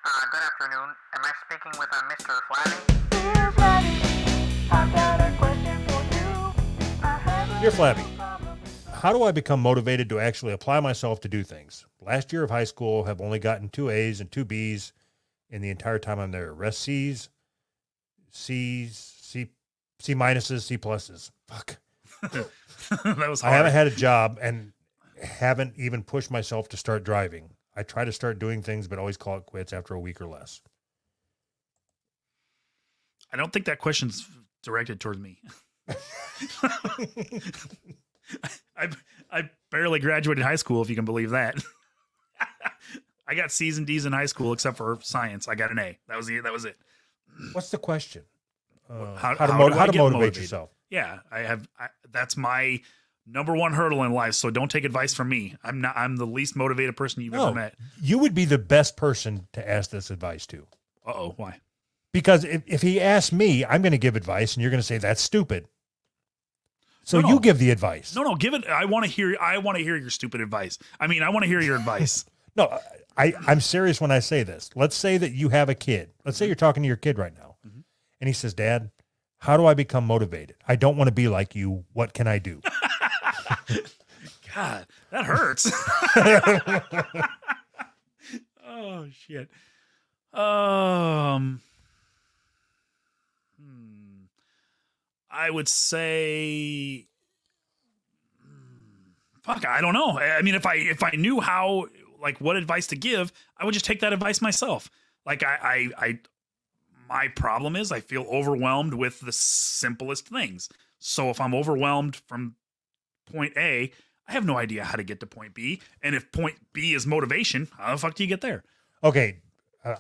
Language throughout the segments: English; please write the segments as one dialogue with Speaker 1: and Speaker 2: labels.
Speaker 1: Good afternoon. Am I speaking with Mr. Flabby?
Speaker 2: Dear Flabby, I've got a question for you. I have a
Speaker 3: Dear Flabby,
Speaker 2: problem.
Speaker 3: how do I become motivated to actually apply myself to do things? Last year of high school, have only gotten 2 A's and 2 B's in the entire time I'm there. Rest C's, C minuses, C pluses. Fuck.
Speaker 4: That was
Speaker 3: I
Speaker 4: hard.
Speaker 3: haven't had a job and haven't even pushed myself to start driving. I try to start doing things, but always call it quits after a week or less.
Speaker 4: I don't think that question's directed towards me. I barely graduated high school, if you can believe that. I got C's and D's in high school, except for science. I got an A. That was it.
Speaker 3: What's the question?
Speaker 4: How
Speaker 3: How
Speaker 4: do
Speaker 3: to
Speaker 4: I get
Speaker 3: motivate
Speaker 4: motivated?
Speaker 3: yourself?
Speaker 4: Yeah, that's my number one hurdle in life. So don't take advice from me. I'm the least motivated person you've ever met.
Speaker 3: You would be the best person to ask this advice to.
Speaker 4: Uh-oh, why?
Speaker 3: Because if he asks me, I'm going to give advice and you're going to say that's stupid. So
Speaker 4: No.
Speaker 3: you give the advice.
Speaker 4: No, give it. I want to hear your stupid advice. I mean, I want to hear your advice.
Speaker 3: No, I'm serious when I say this. Let's say that you have a kid. Let's say you're talking to your kid right now.
Speaker 4: Mhm.
Speaker 3: And he says, Dad, how do I become motivated? I don't want to be like you. What can I do?
Speaker 4: God, that hurts. Oh shit. I would say, fuck, I don't know. I mean, if I knew how, like, what advice to give, I would just take that advice myself. Like, my problem is I feel overwhelmed with the simplest things. So if I'm overwhelmed from point A, I have no idea how to get to point B. And if point B is motivation, how the fuck do you get there?
Speaker 3: Okay,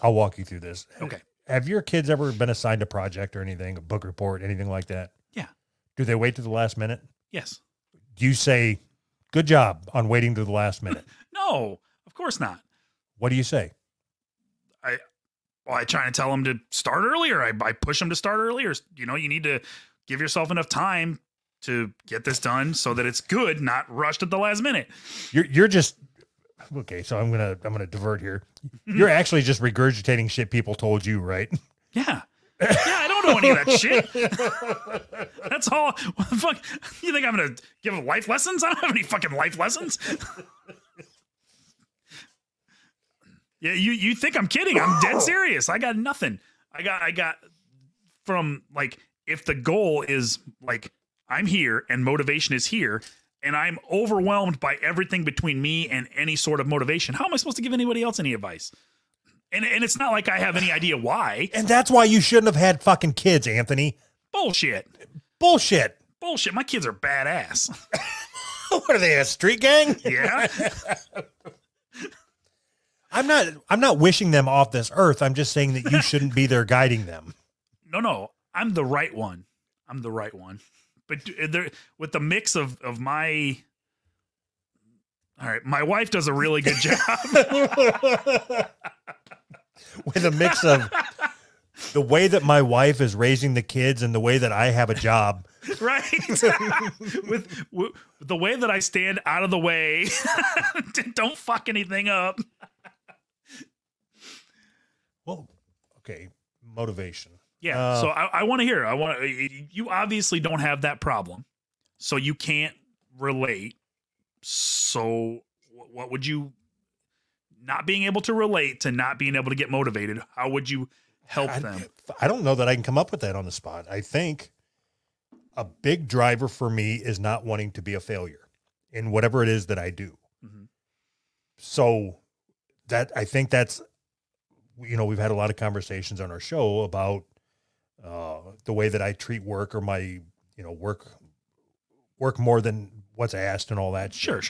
Speaker 3: I'll walk you through this.
Speaker 4: Okay.
Speaker 3: Have your kids ever been assigned a project or anything, a book report, anything like that?
Speaker 4: Yeah.
Speaker 3: Do they wait to the last minute?
Speaker 4: Yes.
Speaker 3: Do you say, good job on waiting to the last minute?
Speaker 4: No, of course not.
Speaker 3: What do you say?
Speaker 4: I try to tell them to start earlier. I push them to start earlier. You know, you need to give yourself enough time to get this done so that it's good, not rushed at the last minute.
Speaker 3: You're just okay. So I'm gonna divert here. You're actually just regurgitating shit people told you, right?
Speaker 4: Yeah. Yeah, I don't know any of that shit. That's all. What the fuck? You think I'm going to give life lessons? I don't have any fucking life lessons. Yeah, you think I'm kidding. I'm dead serious. I got nothing. I got from, like, if the goal is, like, I'm here and motivation is here and I'm overwhelmed by everything between me and any sort of motivation, how am I supposed to give anybody else any advice? And it's not like I have any idea why.
Speaker 3: And that's why you shouldn't have had fucking kids, Anthony.
Speaker 4: Bullshit.
Speaker 3: Bullshit.
Speaker 4: Bullshit. My kids are badass.
Speaker 3: What are they, a street gang?
Speaker 4: Yeah.
Speaker 3: I'm not wishing them off this earth. I'm just saying that you shouldn't be there guiding them.
Speaker 4: No. I'm the right one. But there, with the mix of my, all right, my wife does a really good job.
Speaker 3: With a mix of the way that my wife is raising the kids and the way that I have a job.
Speaker 4: Right. with the way that I stand out of the way. Don't fuck anything up.
Speaker 3: Well, okay. Motivation.
Speaker 4: Yeah. So I want to hear. You obviously don't have that problem. So you can't relate. So what would you, not being able to relate to not being able to get motivated, how would you help them?
Speaker 3: I don't know that I can come up with that on the spot. I think a big driver for me is not wanting to be a failure in whatever it is that I do.
Speaker 4: Mm-hmm.
Speaker 3: So that, I think that's, you know, we've had a lot of conversations on our show about the way that I treat work or my, you know, work more than what's asked and all that.
Speaker 4: Sure.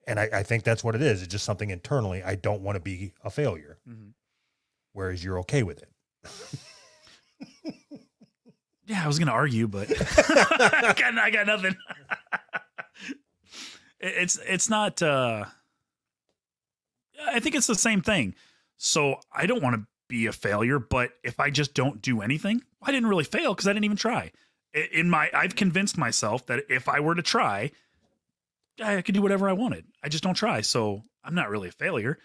Speaker 3: And I think that's what it is. It's just something internally. I don't want to be a failure.
Speaker 4: Mm-hmm.
Speaker 3: Whereas you're okay with it.
Speaker 4: Yeah, I was going to argue, but I got nothing. It's not, I think it's the same thing. So I don't want to be a failure, but if I just don't do anything, I didn't really fail because I didn't even try. I've convinced myself that if I were to try, I could do whatever I wanted. I just don't try. So I'm not really a failure.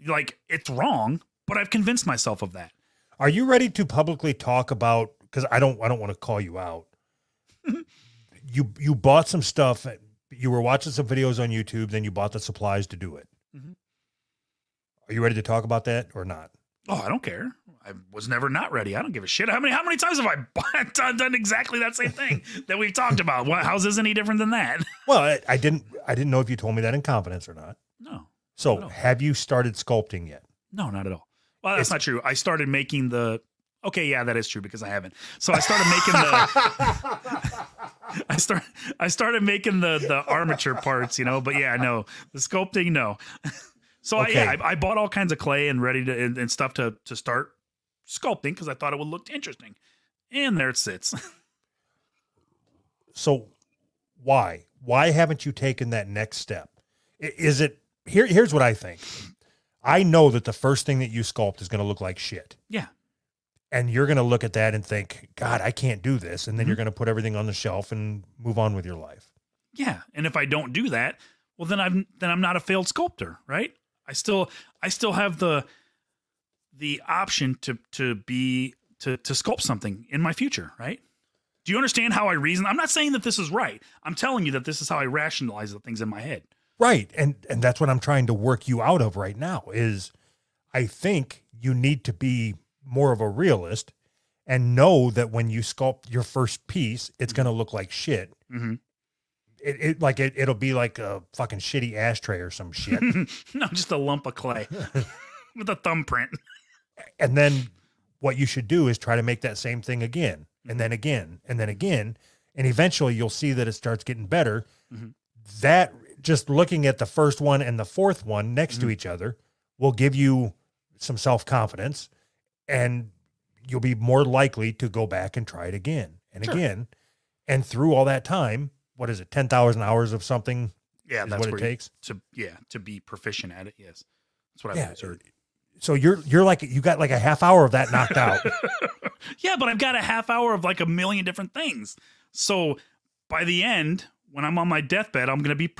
Speaker 4: Like, it's wrong, but I've convinced myself of that.
Speaker 3: Are you ready to publicly talk about, because I don't want to call you out. You bought some stuff. You were watching some videos on YouTube, then you bought the supplies to do it.
Speaker 4: Mm-hmm.
Speaker 3: Are you ready to talk about that or not?
Speaker 4: Oh, I don't care. I was never not ready. I don't give a shit. How many times have I done exactly that same thing that we've talked about? How's this any different than that?
Speaker 3: Well, I didn't know if you told me that in confidence or not.
Speaker 4: No.
Speaker 3: So have you started sculpting yet?
Speaker 4: No, not at all. Well, that's not true. I started making the. Okay, yeah, that is true because I haven't. So I started making the. I started making the armature parts, but yeah, no, the sculpting, no. So
Speaker 3: Okay.
Speaker 4: I bought all kinds of clay and ready to and stuff to start sculpting because I thought it would look interesting, and there it sits.
Speaker 3: So why haven't you taken that next step? Is it here's what I think. I know that the first thing that you sculpt is going to look like shit.
Speaker 4: Yeah.
Speaker 3: And you're going to look at that and think, God, I can't do this. And then you're going to put everything on the shelf and move on with your life.
Speaker 4: Yeah. And if I don't do that, well, then I'm not a failed sculptor, right? I still have the option to sculpt something in my future, right? Do you understand how I reason? I'm not saying that this is right. I'm telling you that this is how I rationalize the things in my head.
Speaker 3: Right. And that's what I'm trying to work you out of right now is I think you need to be more of a realist and know that when you sculpt your first piece, it's going to look like shit.
Speaker 4: Mm-hmm.
Speaker 3: It'll be like a fucking shitty ashtray or some shit.
Speaker 4: No, just a lump of clay with a thumbprint.
Speaker 3: And then what you should do is try to make that same thing again and then again and then again. And eventually you'll see that it starts getting better.
Speaker 4: Mm-hmm.
Speaker 3: That just looking at the first one and the fourth one next to each other will give you some self-confidence and you'll be more likely to go back and try it again and again. And through all that time, what is it? 10,000 hours of something.
Speaker 4: Yeah.
Speaker 3: Is
Speaker 4: That's
Speaker 3: what it takes
Speaker 4: to be proficient at it. Yes. That's what I've observed.
Speaker 3: So you're like, you got like a half hour of that knocked out.
Speaker 4: Yeah, but I've got a half hour of like a million different things. So by the end, when I'm on my deathbed, I'm going to be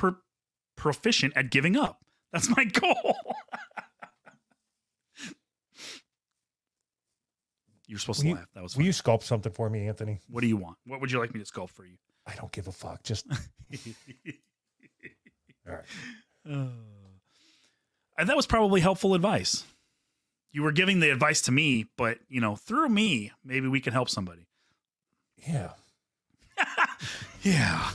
Speaker 4: proficient at giving up. That's my goal. You're supposed to laugh. That was
Speaker 3: Will
Speaker 4: funny.
Speaker 3: you sculpt something for me, Anthony?
Speaker 4: What do you want? What would you like me to sculpt for you?
Speaker 3: I don't give a fuck. Just all right.
Speaker 4: And that was probably helpful advice. You were giving the advice to me, but through me, maybe we can help somebody.
Speaker 3: Yeah.
Speaker 4: Yeah.